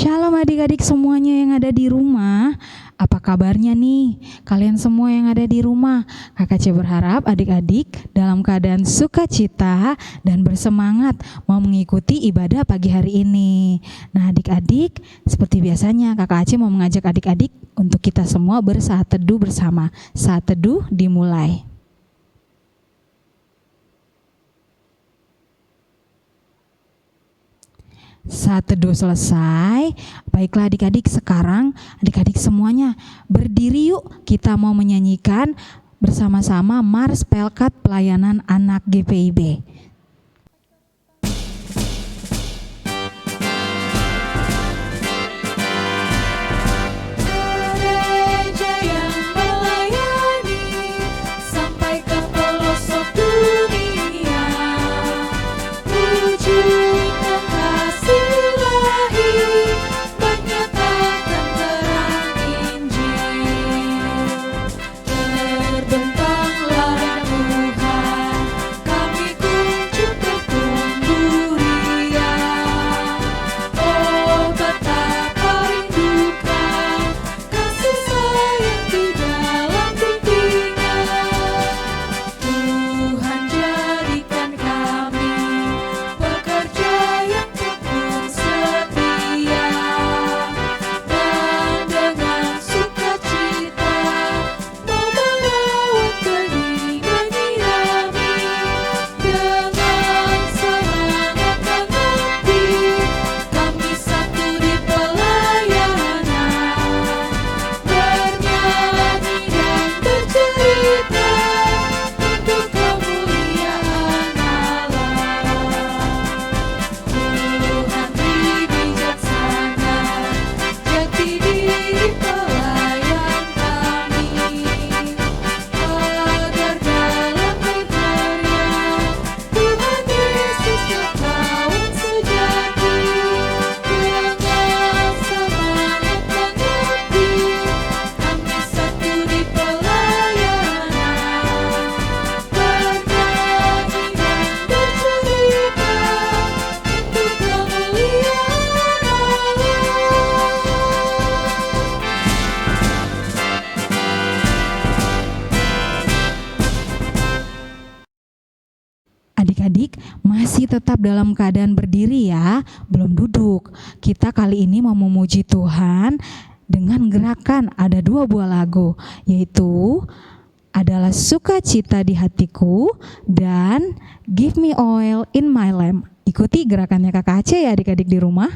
Shalom adik-adik semuanya yang ada di rumah. Apa kabarnya nih? Kalian semua yang ada di rumah. Kakak C berharap adik-adik dalam keadaan sukacita dan bersemangat mau mengikuti ibadah pagi hari ini. Nah adik-adik, seperti biasanya Kakak Aceh mau mengajak adik-adik untuk kita semua bersaat teduh bersama. Saat teduh dimulai. Saat teduh selesai, baiklah adik-adik, sekarang adik-adik semuanya berdiri yuk, kita mau menyanyikan bersama-sama Mars Pelkat Pelayanan Anak GPIB. Adik-adik masih tetap dalam keadaan berdiri ya, belum duduk. Kita kali ini mau memuji Tuhan dengan gerakan ada 2 buah lagu, yaitu adalah Sukacita di Hatiku dan Give Me Oil in My Lamp. Ikuti gerakannya Kakak Aceh ya adik-adik di rumah.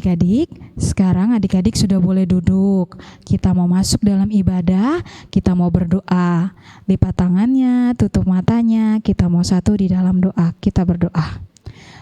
Adik-adik, sekarang adik-adik sudah boleh duduk. Kita mau masuk dalam ibadah, kita mau berdoa. Lipat tangannya, tutup matanya, kita mau satu di dalam doa. Kita berdoa.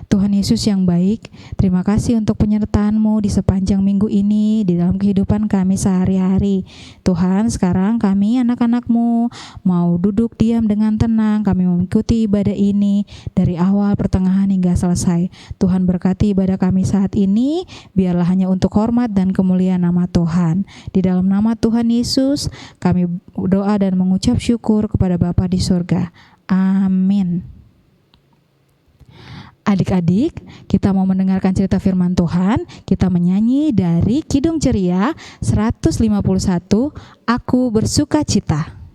Tuhan Yesus yang baik, terima kasih untuk penyertaan-Mu di sepanjang minggu ini, di dalam kehidupan kami sehari-hari. Tuhan, sekarang kami anak-anak-Mu mau duduk diam dengan tenang, kami mengikuti ibadah ini dari awal, pertengahan, hingga selesai. Tuhan berkati ibadah kami saat ini, biarlah hanya untuk hormat dan kemuliaan nama Tuhan. Di dalam nama Tuhan Yesus, kami berdoa dan mengucap syukur kepada Bapa di surga. Amin. Adik-adik, kita mau mendengarkan cerita firman Tuhan. Kita menyanyi dari Kidung Ceria 151, Aku Bersuka Cita.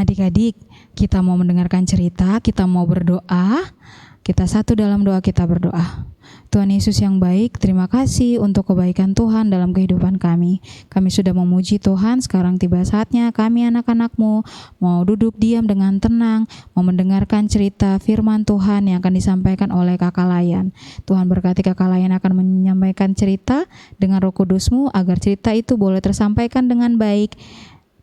Adik-adik, kita mau mendengarkan cerita, kita mau berdoa, kita satu dalam doa, kita berdoa. Tuhan Yesus yang baik, terima kasih untuk kebaikan Tuhan dalam kehidupan kami. Kami sudah memuji Tuhan, sekarang tiba saatnya kami anak-anak-Mu mau duduk diam dengan tenang, mau mendengarkan cerita firman Tuhan yang akan disampaikan oleh Kakak Layan. Tuhan berkati Kakak Layan akan menyampaikan cerita dengan Roh Kudus-Mu agar cerita itu boleh tersampaikan dengan baik,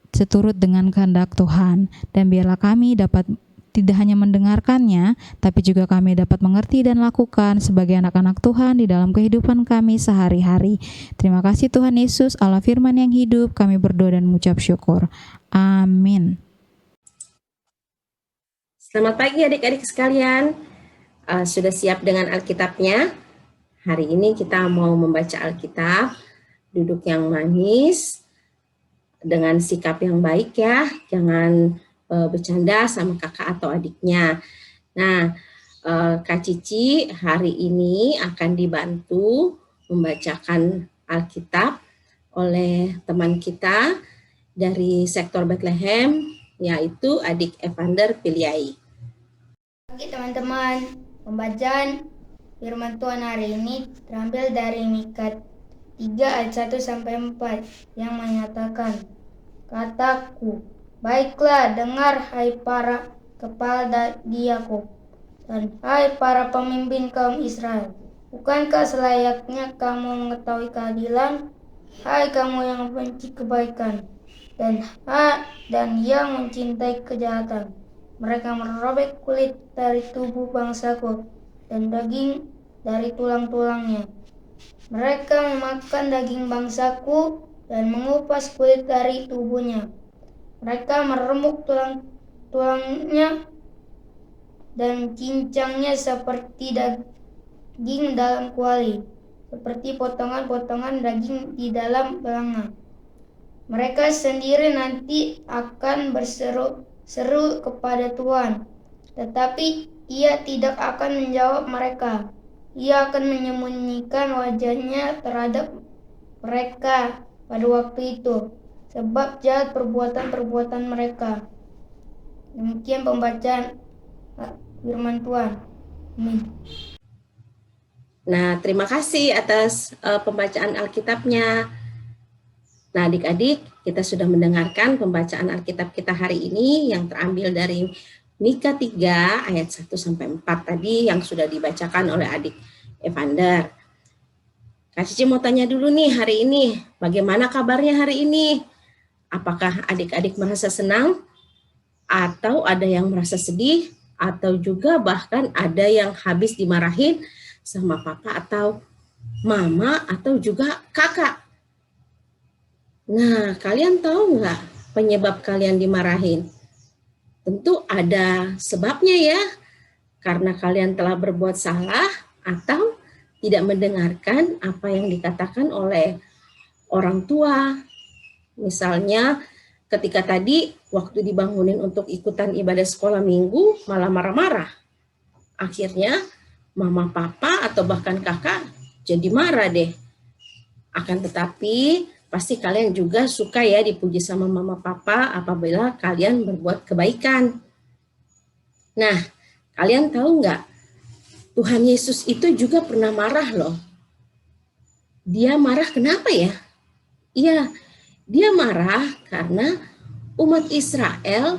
seturut dengan kehendak Tuhan, dan biarlah kami dapat tidak hanya mendengarkannya, tapi juga kami dapat mengerti dan lakukan sebagai anak-anak Tuhan di dalam kehidupan kami sehari-hari. Terima kasih Tuhan Yesus, Allah firman yang hidup, kami berdoa dan mengucap syukur. Amin. Selamat pagi adik-adik sekalian, sudah siap dengan Alkitabnya? Hari ini kita mau membaca Alkitab, duduk yang manis, dengan sikap yang baik ya, jangan bercanda sama kakak atau adiknya. Nah, Kak Cici hari ini akan dibantu membacakan Alkitab oleh teman kita dari sektor Bethlehem, yaitu adik Evander Piliai. Oke teman-teman, pembacaan firman Tuhan hari ini terambil dari Mika 3 ayat 1-4 yang menyatakan, Kataku, baiklah dengar hai para kepala di Yakub dan hai para pemimpin kaum Israel. Bukankah selayaknya kamu mengetahui keadilan, hai kamu yang benci kebaikan dan yang mencintai kejahatan? Mereka merobek kulit dari tubuh bangsaku dan daging dari tulang-tulangnya. Mereka memakan daging bangsaku dan mengupas kulit dari tubuhnya. Mereka meremuk tulang-tulangnya dan cincangnya seperti daging dalam kuali, seperti potongan-potongan daging di dalam belanga. Mereka sendiri nanti akan berseru-seru kepada Tuhan, tetapi Ia tidak akan menjawab mereka. Ia akan menyembunyikan wajahnya terhadap mereka pada waktu itu, sebab jahat perbuatan-perbuatan mereka. Demikian pembacaan firman Tuhan. Amin. Nah, terima kasih atas pembacaan Alkitabnya. Nah, adik-adik, kita sudah mendengarkan pembacaan Alkitab kita hari ini yang terambil dari Mika 3 ayat 1-4 tadi yang sudah dibacakan oleh adik Evander. Kak Cici mau tanya dulu nih hari ini, bagaimana kabarnya hari ini? Apakah adik-adik merasa senang? Atau ada yang merasa sedih? Atau juga bahkan ada yang habis dimarahin sama papa atau mama atau juga kakak? Nah, kalian tahu nggak penyebab kalian dimarahin? Tentu ada sebabnya ya, karena kalian telah berbuat salah atau tidak mendengarkan apa yang dikatakan oleh orang tua. Misalnya ketika tadi waktu dibangunin untuk ikutan ibadah sekolah minggu malah marah-marah. Akhirnya mama, papa, atau bahkan kakak jadi marah deh. Akan tetapi pasti kalian juga suka ya dipuji sama mama, papa apabila kalian berbuat kebaikan. Nah, kalian tahu nggak? Tuhan Yesus itu juga pernah marah loh. Dia marah kenapa ya? Iya, dia marah karena umat Israel,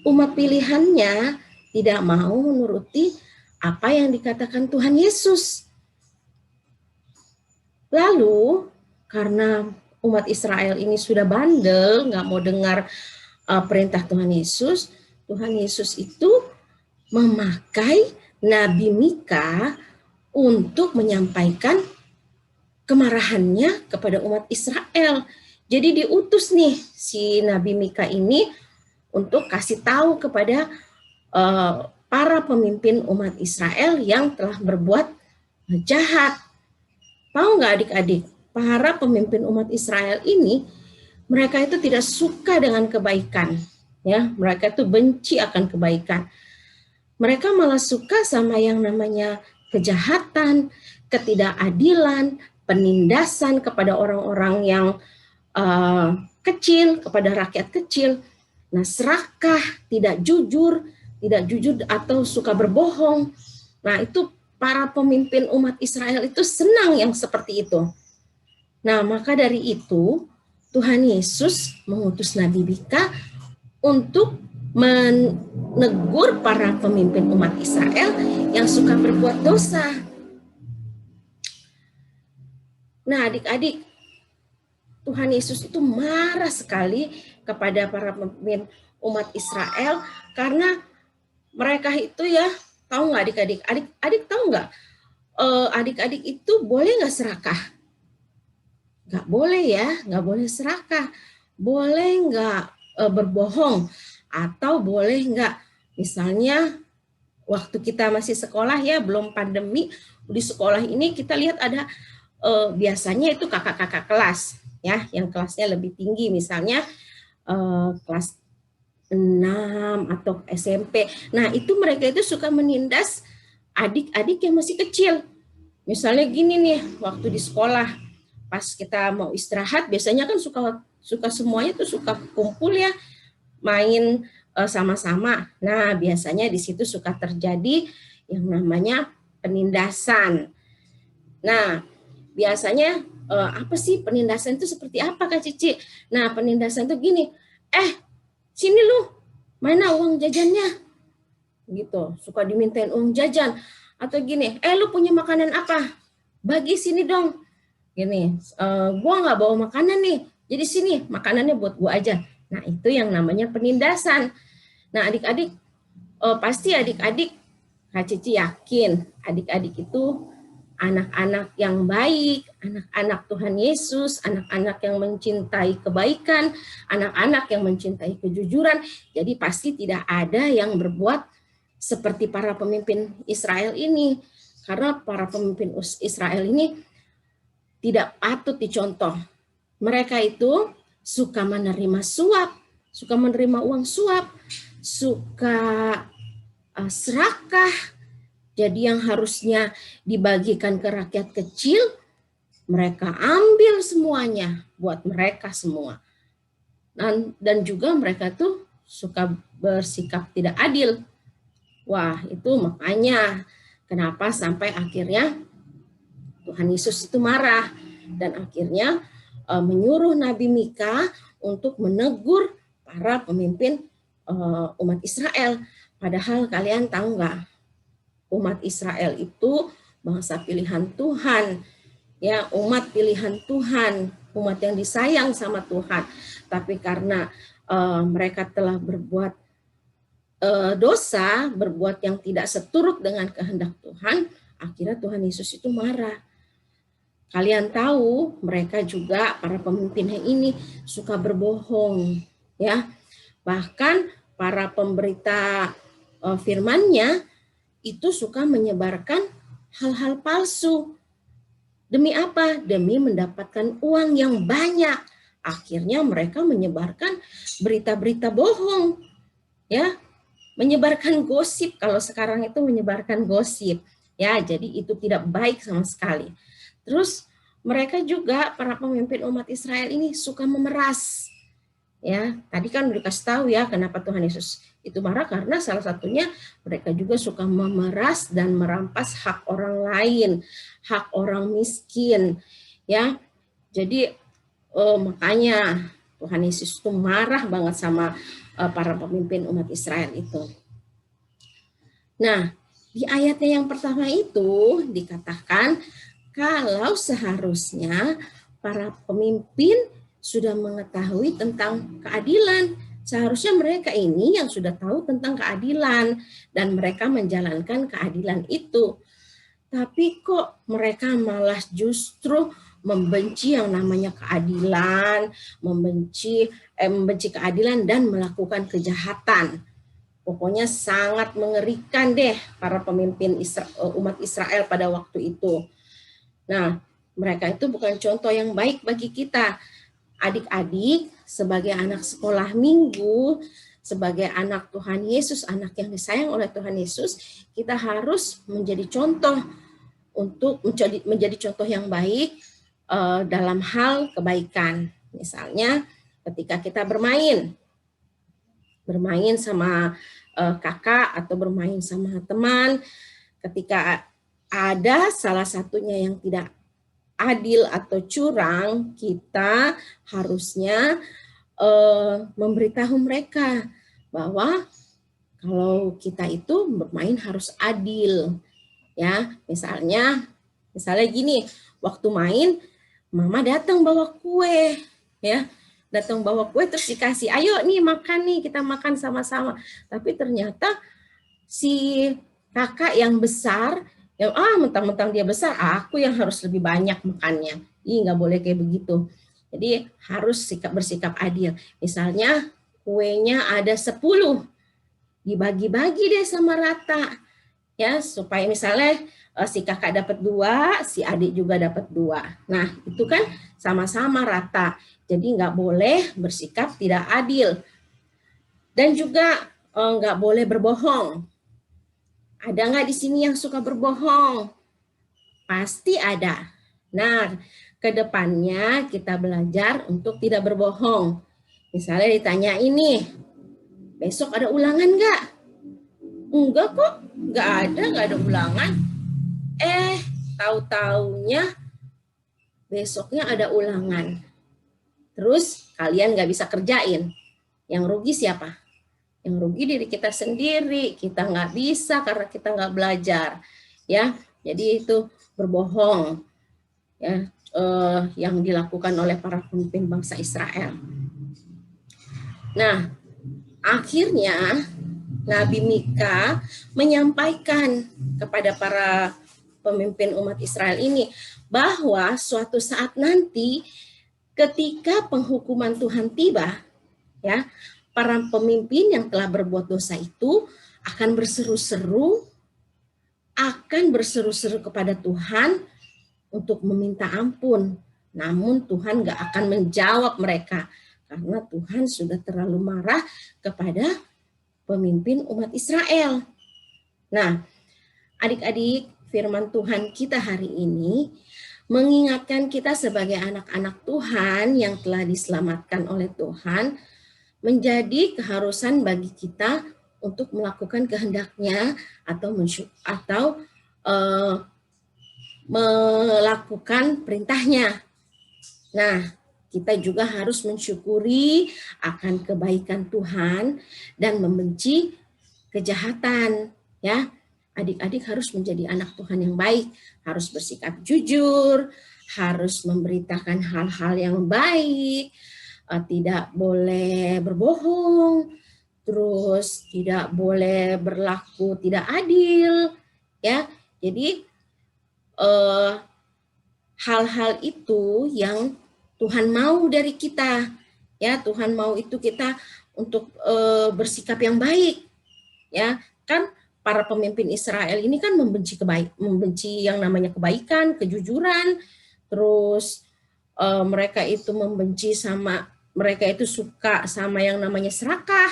umat pilihannya tidak mau menuruti apa yang dikatakan Tuhan Yesus. Lalu karena umat Israel ini sudah bandel, nggak mau dengar perintah Tuhan Yesus itu memakai Nabi Mika untuk menyampaikan kemarahannya kepada umat Israel. Jadi diutus nih si Nabi Mika ini untuk kasih tahu kepada para pemimpin umat Israel yang telah berbuat jahat. Tahu nggak adik-adik, para pemimpin umat Israel ini, mereka itu tidak suka dengan kebaikan. Ya, mereka itu benci akan kebaikan. Mereka malah suka sama yang namanya kejahatan, ketidakadilan, penindasan kepada orang-orang yang kecil, kepada rakyat kecil. Nah, serakah, tidak jujur atau suka berbohong. Nah, itu para pemimpin umat Israel itu senang yang seperti itu. Nah, maka dari itu Tuhan Yesus mengutus Nabi Mika untuk menegur para pemimpin umat Israel yang suka berbuat dosa. Nah, adik-adik, Tuhan Yesus itu marah sekali kepada para pemimpin umat Israel karena mereka itu ya, tahu nggak adik-adik? Adik tahu nggak? Adik-adik itu boleh nggak serakah? Nggak boleh ya, nggak boleh serakah. Boleh nggak berbohong? Atau boleh nggak, misalnya waktu kita masih sekolah ya, belum pandemi, di sekolah ini kita lihat ada biasanya itu kakak-kakak kelas ya, yang kelasnya lebih tinggi, misalnya kelas 6 atau SMP. Nah, itu mereka itu suka menindas adik-adik yang masih kecil. Misalnya gini nih, waktu di sekolah pas kita mau istirahat, biasanya kan suka semuanya tuh suka kumpul ya, main sama-sama. Nah, biasanya di situ suka terjadi yang namanya penindasan. Nah, biasanya apa sih penindasan itu seperti apa Kak Cici? Nah, penindasan itu gini, sini lu, mana uang jajannya? Gitu, suka dimintain uang jajan. Atau gini, lu punya makanan apa? Bagi sini dong. Gini, gua nggak bawa makanan nih, jadi sini makanannya buat gua aja. Nah, itu yang namanya penindasan. Nah, adik-adik, pasti adik-adik, Kak Cici yakin adik-adik itu anak-anak yang baik, anak-anak Tuhan Yesus, anak-anak yang mencintai kebaikan, anak-anak yang mencintai kejujuran. Jadi pasti tidak ada yang berbuat seperti para pemimpin Israel ini. Karena para pemimpin Israel ini tidak patut dicontoh. Mereka itu suka menerima suap, suka menerima uang suap, suka serakah. Jadi yang harusnya dibagikan ke rakyat kecil, mereka ambil semuanya buat mereka semua. Dan juga mereka tuh suka bersikap tidak adil. Wah, itu makanya kenapa sampai akhirnya Tuhan Yesus itu marah. Dan akhirnya menyuruh Nabi Mika untuk menegur para pemimpin umat Israel. Padahal kalian tahu nggak? Umat Israel itu bangsa pilihan Tuhan, ya, umat pilihan Tuhan, umat yang disayang sama Tuhan. Tapi karena mereka telah berbuat dosa, berbuat yang tidak seturut dengan kehendak Tuhan, akhirnya Tuhan Yesus itu marah. Kalian tahu, mereka juga para pemimpinnya ini suka berbohong, ya. Bahkan para pemberita firman-Nya itu suka menyebarkan hal-hal palsu Demi apa? Demi mendapatkan uang yang banyak. Akhirnya mereka menyebarkan berita-berita bohong, ya, menyebarkan gosip. Kalau sekarang itu menyebarkan gosip, ya, jadi itu tidak baik sama sekali. Terus mereka juga, para pemimpin umat Israel ini suka memeras. Ya, tadi kan udah kasih tahu ya kenapa Tuhan Yesus itu marah, karena salah satunya mereka juga suka memeras dan merampas hak orang lain, hak orang miskin, ya. Jadi makanya Tuhan Yesus itu marah banget sama para pemimpin umat Israel itu. Nah, di ayatnya yang pertama itu dikatakan kalau seharusnya para pemimpin sudah mengetahui tentang keadilan. Seharusnya mereka ini yang sudah tahu tentang keadilan dan mereka menjalankan keadilan itu. Tapi kok mereka malah justru membenci yang namanya keadilan, membenci keadilan dan melakukan kejahatan. Pokoknya sangat mengerikan deh para pemimpin umat Israel pada waktu itu. Nah, mereka itu bukan contoh yang baik bagi kita. Adik-adik, sebagai anak sekolah minggu, sebagai anak Tuhan Yesus, anak yang disayang oleh Tuhan Yesus, kita harus menjadi contoh untuk menjadi contoh yang baik dalam hal kebaikan. Misalnya ketika kita bermain sama kakak atau bermain sama teman, ketika ada salah satunya yang tidak adil atau curang, kita harusnya memberitahu mereka bahwa kalau kita itu bermain harus adil, ya. Misalnya gini, waktu main mama datang bawa kue, ya, datang bawa kue terus dikasih, ayo nih makan nih, kita makan sama-sama. Tapi ternyata si kakak yang besar, yang mentang-mentang dia besar, aku yang harus lebih banyak makannya. Nggak boleh kayak begitu. Jadi harus bersikap adil. Misalnya kuenya ada 10, dibagi-bagi deh sama rata, ya, supaya misalnya si kakak dapat 2, si adik juga dapat 2. Nah, itu kan sama-sama rata. Jadi nggak boleh bersikap tidak adil. Dan juga nggak boleh berbohong. Ada nggak di sini yang suka berbohong? Pasti ada. Nah, ke depannya kita belajar untuk tidak berbohong. Misalnya ditanya ini, besok ada ulangan nggak? Enggak kok, nggak ada ulangan. Tahu-taunya besoknya ada ulangan. Terus kalian nggak bisa kerjain. Yang rugi siapa? Yang rugi diri kita sendiri. Kita nggak bisa karena kita nggak belajar, ya. Jadi itu berbohong, ya, yang dilakukan oleh para pemimpin bangsa Israel. Nah, akhirnya Nabi Mika menyampaikan kepada para pemimpin umat Israel ini bahwa suatu saat nanti ketika penghukuman Tuhan tiba, ya, para pemimpin yang telah berbuat dosa itu akan berseru-seru kepada Tuhan untuk meminta ampun. Namun Tuhan gak akan menjawab mereka karena Tuhan sudah terlalu marah kepada pemimpin umat Israel. Nah, adik-adik, firman Tuhan kita hari ini mengingatkan kita sebagai anak-anak Tuhan yang telah diselamatkan oleh Tuhan, menjadi keharusan bagi kita untuk melakukan kehendaknya atau melakukan perintahnya. Nah, kita juga harus mensyukuri akan kebaikan Tuhan dan membenci kejahatan, ya. Adik-adik harus menjadi anak Tuhan yang baik, harus bersikap jujur, harus memberitakan hal-hal yang baik, tidak boleh berbohong, terus tidak boleh berlaku tidak adil, ya. Jadi hal-hal itu yang Tuhan mau dari kita, ya. Tuhan mau itu kita untuk bersikap yang baik, ya. Kan para pemimpin Israel ini kan membenci yang namanya kebaikan, kejujuran, terus mereka itu membenci sama, mereka itu suka sama yang namanya serakah,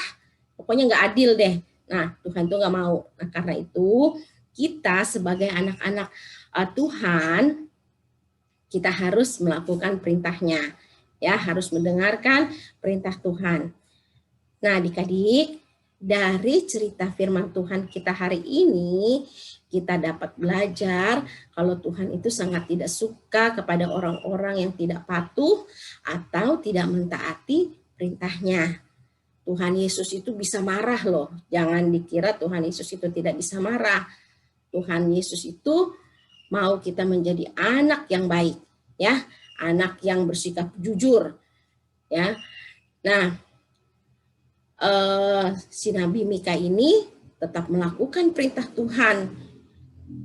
pokoknya nggak adil deh. Nah, Tuhan tuh nggak mau. Nah, karena itu kita sebagai anak-anak Tuhan, kita harus melakukan perintahnya, ya, harus mendengarkan perintah Tuhan. Nah, adik-adik, dari cerita firman Tuhan kita hari ini, kita dapat belajar kalau Tuhan itu sangat tidak suka kepada orang-orang yang tidak patuh atau tidak mentaati perintahnya. Tuhan Yesus itu bisa marah loh. Jangan dikira Tuhan Yesus itu tidak bisa marah. Tuhan Yesus itu mau kita menjadi anak yang baik, ya, anak yang bersikap jujur, ya. Nah, si Nabi Mika ini tetap melakukan perintah Tuhan.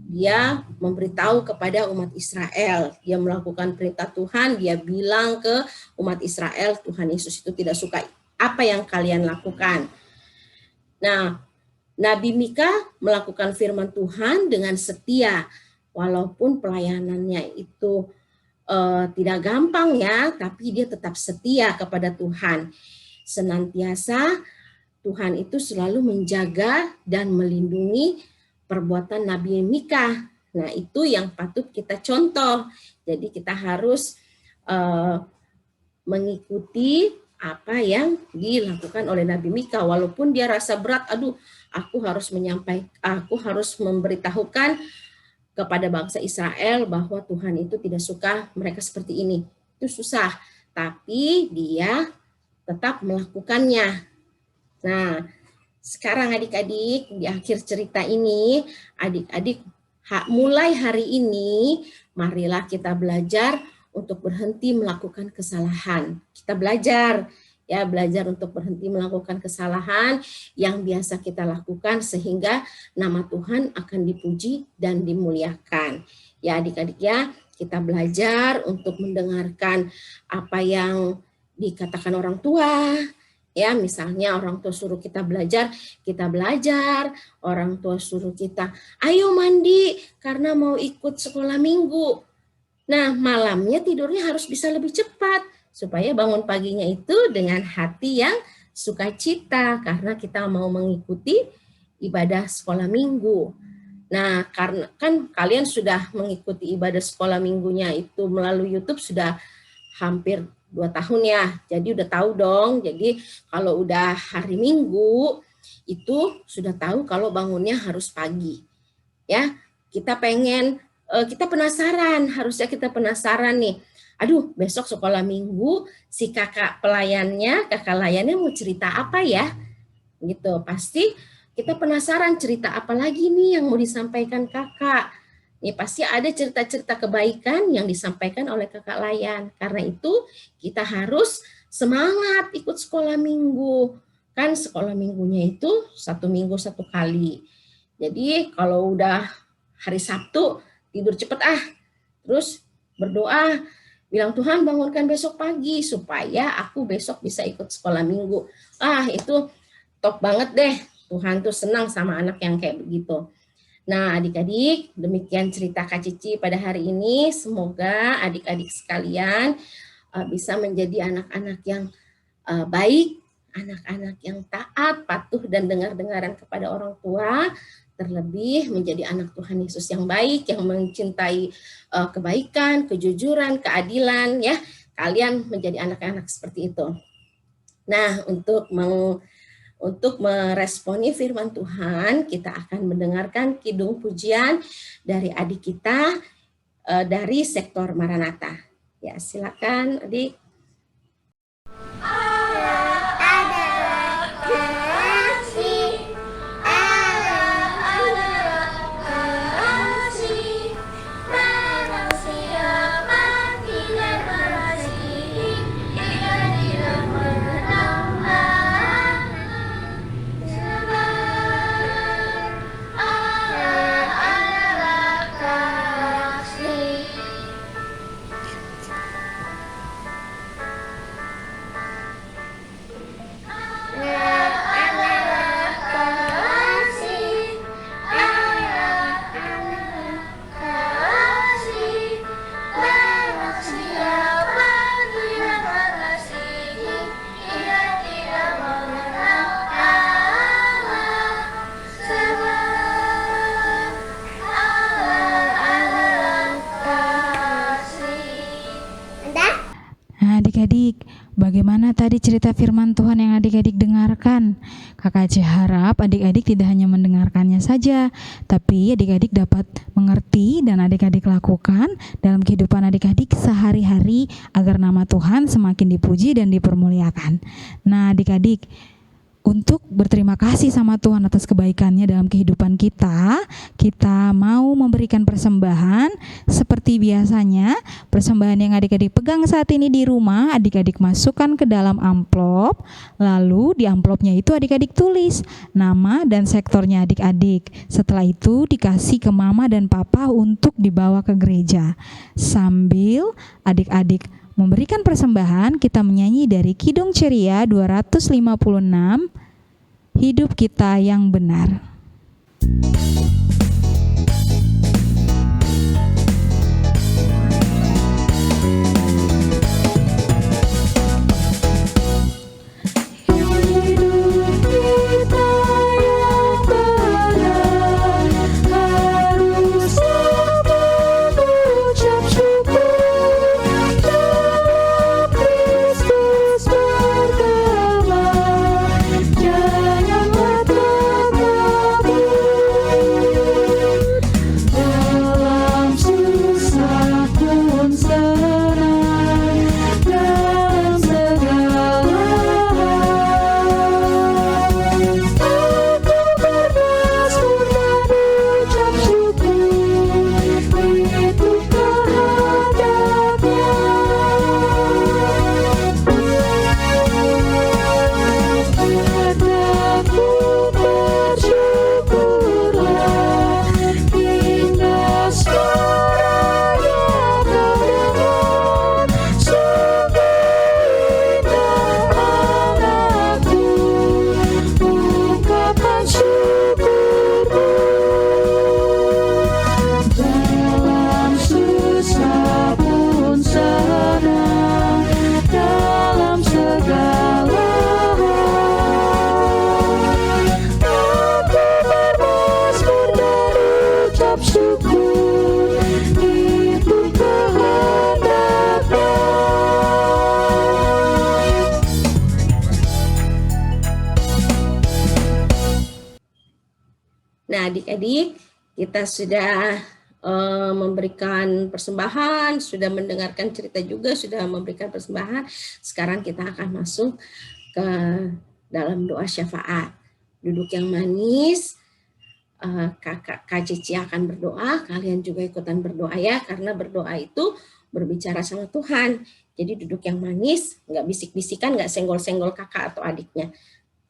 Dia memberitahu kepada umat Israel, dia melakukan perintah Tuhan, dia bilang ke umat Israel, Tuhan Yesus itu tidak suka apa yang kalian lakukan. Nah, Nabi Mika melakukan firman Tuhan dengan setia, walaupun pelayanannya itu tidak gampang ya, tapi dia tetap setia kepada Tuhan. Senantiasa Tuhan itu selalu menjaga dan melindungi perbuatan Nabi Mika. Nah, itu yang patut kita contoh. Jadi kita harus mengikuti apa yang dilakukan oleh Nabi Mika, walaupun dia rasa berat, aduh, aku harus memberitahukan kepada bangsa Israel bahwa Tuhan itu tidak suka mereka seperti ini. Itu susah, tapi dia tetap melakukannya. Nah, sekarang adik-adik, di akhir cerita ini, adik-adik mulai hari ini, marilah kita belajar untuk berhenti melakukan kesalahan. Kita belajar untuk berhenti melakukan kesalahan yang biasa kita lakukan sehingga nama Tuhan akan dipuji dan dimuliakan. Ya adik-adik ya, kita belajar untuk mendengarkan apa yang dikatakan orang tua. Ya, misalnya orang tua suruh kita belajar. Orang tua suruh kita, ayo mandi karena mau ikut sekolah minggu. Nah, malamnya tidurnya harus bisa lebih cepat supaya bangun paginya itu dengan hati yang sukacita karena kita mau mengikuti ibadah sekolah minggu. Nah, karena kan kalian sudah mengikuti ibadah sekolah minggunya itu melalui YouTube sudah hampir 2 tahun ya. Jadi udah tahu dong. Jadi kalau udah hari Minggu itu sudah tahu kalau bangunnya harus pagi. Ya, kita penasaran, harusnya kita penasaran nih. Aduh, besok sekolah Minggu si kakak layannya mau cerita apa ya? Gitu. Pasti kita penasaran cerita apa lagi nih yang mau disampaikan kakak. Ini pasti ada cerita-cerita kebaikan yang disampaikan oleh kakak layan. Karena itu kita harus semangat ikut sekolah minggu. Kan sekolah minggunya itu 1 minggu 1 kali. Jadi kalau udah hari Sabtu tidur cepet terus berdoa, bilang Tuhan bangunkan besok pagi supaya aku besok bisa ikut sekolah minggu. Itu top banget deh. Tuhan tuh senang sama anak yang kayak begitu. Nah, adik-adik, demikian cerita Kak Cici pada hari ini. Semoga adik-adik sekalian bisa menjadi anak-anak yang baik, anak-anak yang taat, patuh, dan dengar-dengaran kepada orang tua, terlebih menjadi anak Tuhan Yesus yang baik, yang mencintai kebaikan, kejujuran, keadilan, ya. Kalian menjadi anak-anak seperti itu. Nah, untuk meresponi firman Tuhan, kita akan mendengarkan kidung pujian dari adik kita dari sektor Maranatha. Ya, silakan adik. Adik-adik, bagaimana tadi cerita firman Tuhan yang adik-adik dengarkan? Kakak Ece harap adik-adik tidak hanya mendengarkannya saja, tapi adik-adik dapat mengerti dan adik-adik lakukan dalam kehidupan adik-adik sehari-hari agar nama Tuhan semakin dipuji dan dipermuliakan. Nah, adik-adik, untuk berterima kasih sama Tuhan atas kebaikannya dalam kehidupan kita, kita mau memberikan persembahan seperti biasanya. Persembahan yang adik-adik pegang saat ini di rumah, adik-adik masukkan ke dalam amplop. Lalu di amplopnya itu adik-adik tulis nama dan sektornya adik-adik. Setelah itu dikasih ke mama dan papa untuk dibawa ke gereja. Sambil adik-adik memberikan persembahan, kita menyanyi dari Kidung Ceria 256, Hidup Kita Yang Benar. Nah, adik-adik, kita sudah memberikan persembahan, sudah mendengarkan cerita juga, sudah memberikan persembahan. Sekarang kita akan masuk ke dalam doa syafaat. Duduk yang manis, Kak Cici akan berdoa, kalian juga ikutan berdoa ya, karena berdoa itu berbicara sama Tuhan. Jadi duduk yang manis, nggak bisik-bisikan, nggak senggol-senggol kakak atau adiknya.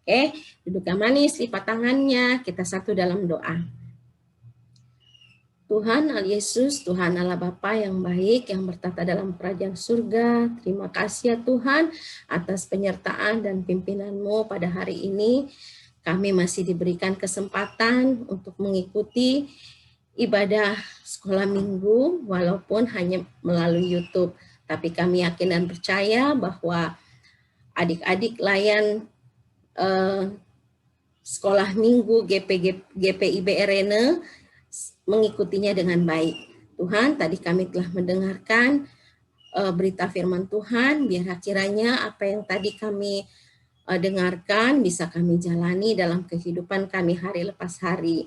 Oke, duduk yang manis, lipat tangannya, kita satu dalam doa. Tuhan Allah Yesus, Tuhan Allah Bapa yang baik, yang bertata dalam kerajaan surga, terima kasih ya Tuhan atas penyertaan dan pimpinan-Mu pada hari ini. Kami masih diberikan kesempatan untuk mengikuti ibadah sekolah minggu, walaupun hanya melalui YouTube. Tapi kami yakin dan percaya bahwa adik-adik layan sekolah minggu GPIB Arena mengikutinya dengan baik. Tuhan, tadi kami telah mendengarkan berita firman Tuhan, biar kiranya apa yang tadi kami dengarkan bisa kami jalani dalam kehidupan kami hari lepas hari.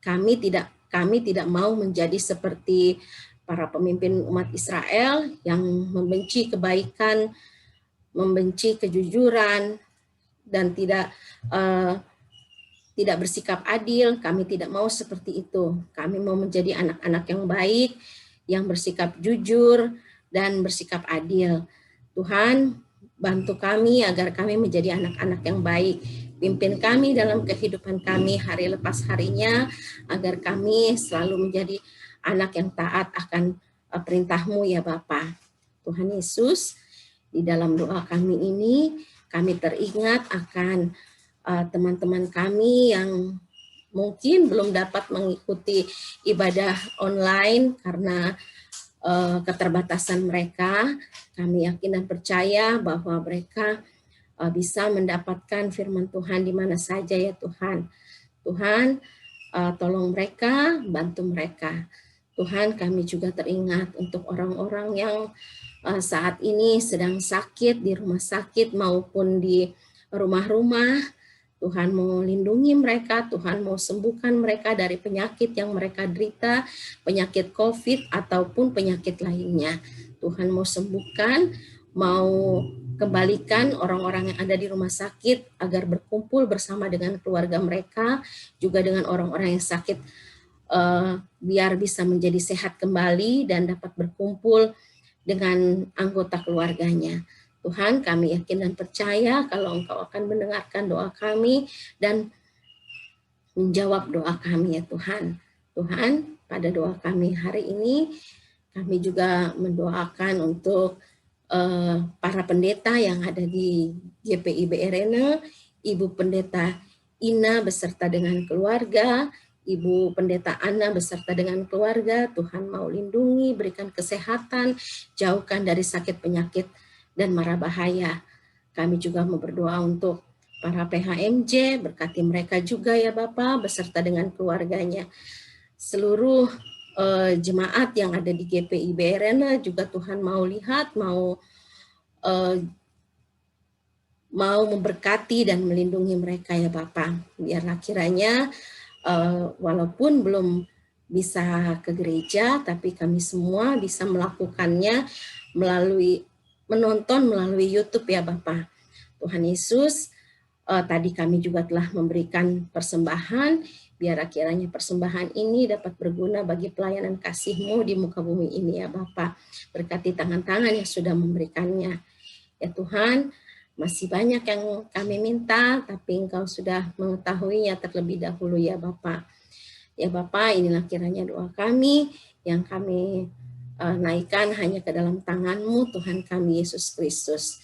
Kami tidak mau menjadi seperti para pemimpin umat Israel yang membenci kebaikan, membenci kejujuran, dan tidak bersikap adil. Kami tidak mau seperti itu. Kami mau menjadi anak-anak yang baik, yang bersikap jujur dan bersikap adil. Tuhan, bantu kami agar kami menjadi anak-anak yang baik. Pimpin kami dalam kehidupan kami hari lepas harinya, agar kami selalu menjadi anak yang taat akan perintah-Mu ya Bapa. Tuhan Yesus, di dalam doa kami ini, kami teringat akan teman-teman kami yang mungkin belum dapat mengikuti ibadah online karena keterbatasan mereka. Kami yakin dan percaya bahwa mereka bisa mendapatkan firman Tuhan di mana saja ya Tuhan. Tuhan, tolong mereka, bantu mereka. Tuhan, kami juga teringat untuk orang-orang yang saat ini sedang sakit di rumah sakit maupun di rumah-rumah. Tuhan mau lindungi mereka, Tuhan mau sembuhkan mereka dari penyakit yang mereka derita, penyakit COVID ataupun penyakit lainnya. Tuhan mau sembuhkan, mau kembalikan orang-orang yang ada di rumah sakit agar berkumpul bersama dengan keluarga mereka, juga dengan orang-orang yang sakit biar bisa menjadi sehat kembali dan dapat berkumpul dengan anggota keluarganya. Tuhan, kami yakin dan percaya kalau Engkau akan mendengarkan doa kami dan menjawab doa kami ya Tuhan. Tuhan, pada doa kami hari ini, kami juga mendoakan untuk para pendeta yang ada di GPIB Erene, Ibu Pendeta Ina beserta dengan keluarga, Ibu Pendeta Ana beserta dengan keluarga. Tuhan mau lindungi, berikan kesehatan, jauhkan dari sakit penyakit dan mara bahaya. Kami juga mau berdoa untuk para PHMJ, berkati mereka juga ya Bapak, beserta dengan keluarganya. Seluruh jemaat yang ada di GPIB Erene juga Tuhan mau lihat, mau memberkati dan melindungi mereka ya Bapak. Biarlah kiranya walaupun belum bisa ke gereja, tapi kami semua bisa melakukannya menonton melalui YouTube ya Bapak. Tuhan Yesus, tadi kami juga telah memberikan persembahan, biar kiranya persembahan ini dapat berguna bagi pelayanan kasih-Mu di muka bumi ini ya Bapak. Berkati tangan-tangan yang sudah memberikannya. Ya Tuhan, masih banyak yang kami minta, tapi Engkau sudah mengetahuinya terlebih dahulu ya Bapak. Ya Bapak, inilah kiranya doa kami yang kami naikkan hanya ke dalam tangan-Mu, Tuhan kami Yesus Kristus.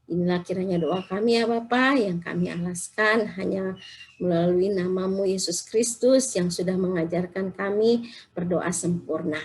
Inilah kiranya doa kami ya Bapa, yang kami alaskan hanya melalui nama-Mu Yesus Kristus yang sudah mengajarkan kami berdoa sempurna.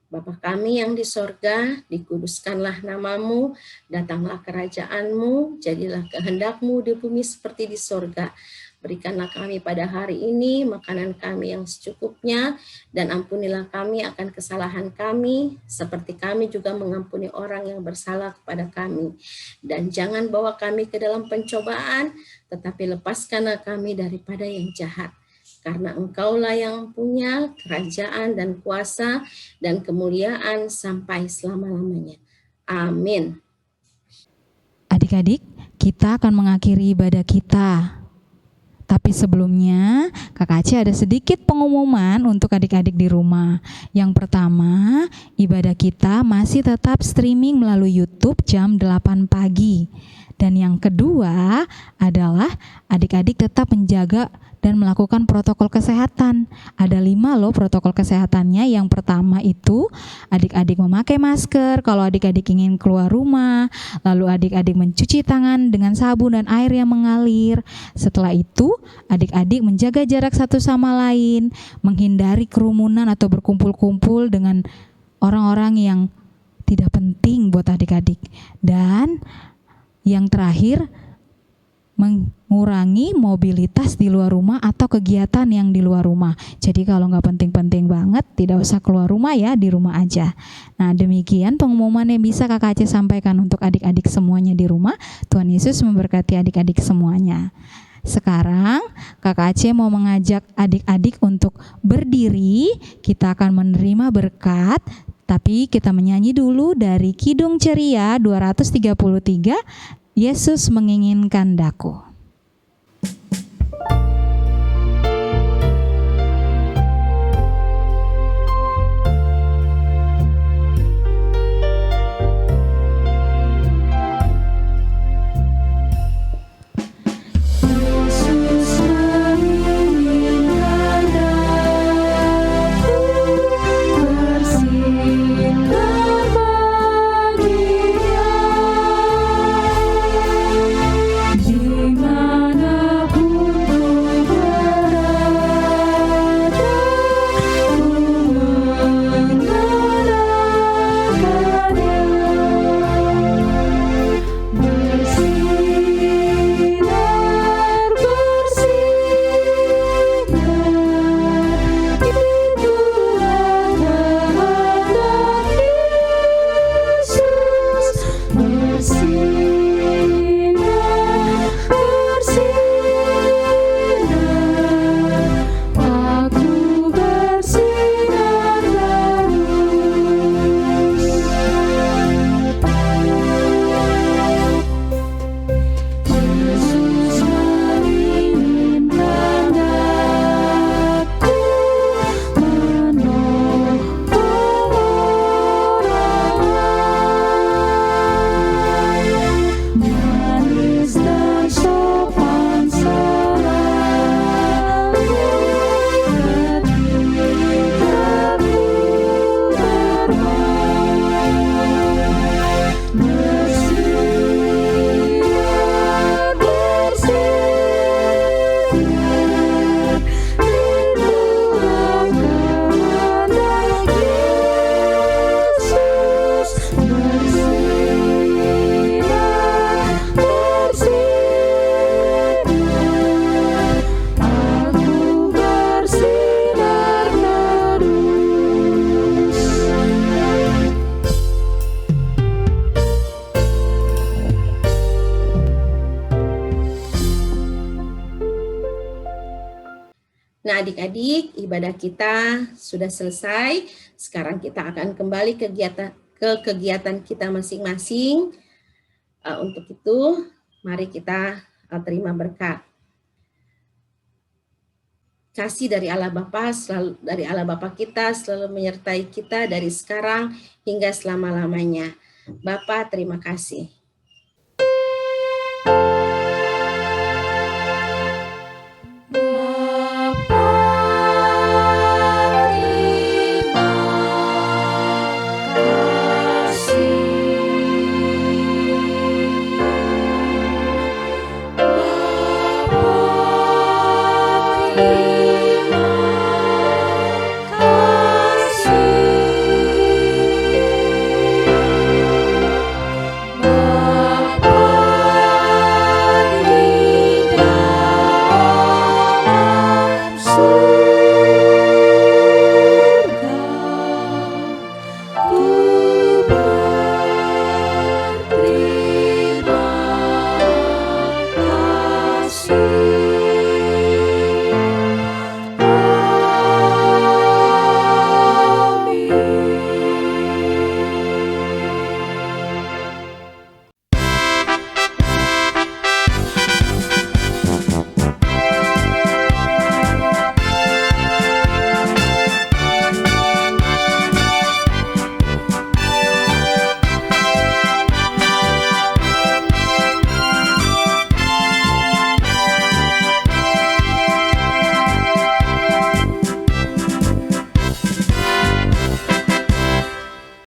Bapa kami yang di sorga, dikuduskanlah nama-Mu, datanglah kerajaan-Mu, jadilah kehendak-Mu di bumi seperti di sorga. Berikanlah kami pada hari ini makanan kami yang secukupnya, dan ampunilah kami akan kesalahan kami, seperti kami juga mengampuni orang yang bersalah kepada kami. Dan jangan bawa kami ke dalam pencobaan, tetapi lepaskanlah kami daripada yang jahat. Karena Engkaulah yang punya kerajaan dan kuasa dan kemuliaan sampai selama-lamanya. Amin. Adik-adik, kita akan mengakhiri ibadah kita. Tapi sebelumnya, Kakak Aci ada sedikit pengumuman untuk adik-adik di rumah. Yang pertama, ibadah kita masih tetap streaming melalui YouTube jam 8 pagi. Dan yang kedua adalah adik-adik tetap menjaga dan melakukan protokol kesehatan. Ada 5 loh protokol kesehatannya. Yang pertama itu adik-adik memakai masker kalau adik-adik ingin keluar rumah. Lalu adik-adik mencuci tangan dengan sabun dan air yang mengalir. Setelah itu adik-adik menjaga jarak satu sama lain, menghindari kerumunan atau berkumpul-kumpul dengan orang-orang yang tidak penting buat adik-adik. Dan yang terakhir, mengurangi mobilitas di luar rumah atau kegiatan yang di luar rumah. Jadi kalau nggak penting-penting banget, tidak usah keluar rumah ya, di rumah aja. Nah, demikian pengumuman yang bisa Kakak Aci sampaikan untuk adik-adik semuanya di rumah. Tuhan Yesus memberkati adik-adik semuanya. Sekarang Kakak Aci mau mengajak adik-adik untuk berdiri. Kita akan menerima berkat. Tapi kita menyanyi dulu dari Kidung Ceria 233, Yesus menginginkan daku. Dimanapun Nah, adik-adik, ibadah kita sudah selesai. Sekarang kita akan kembali ke kegiatan kita masing-masing. Untuk itu, mari kita terima berkat. Kasih dari Allah Bapa, kita selalu menyertai kita dari sekarang hingga selama-lamanya. Bapa, terima kasih.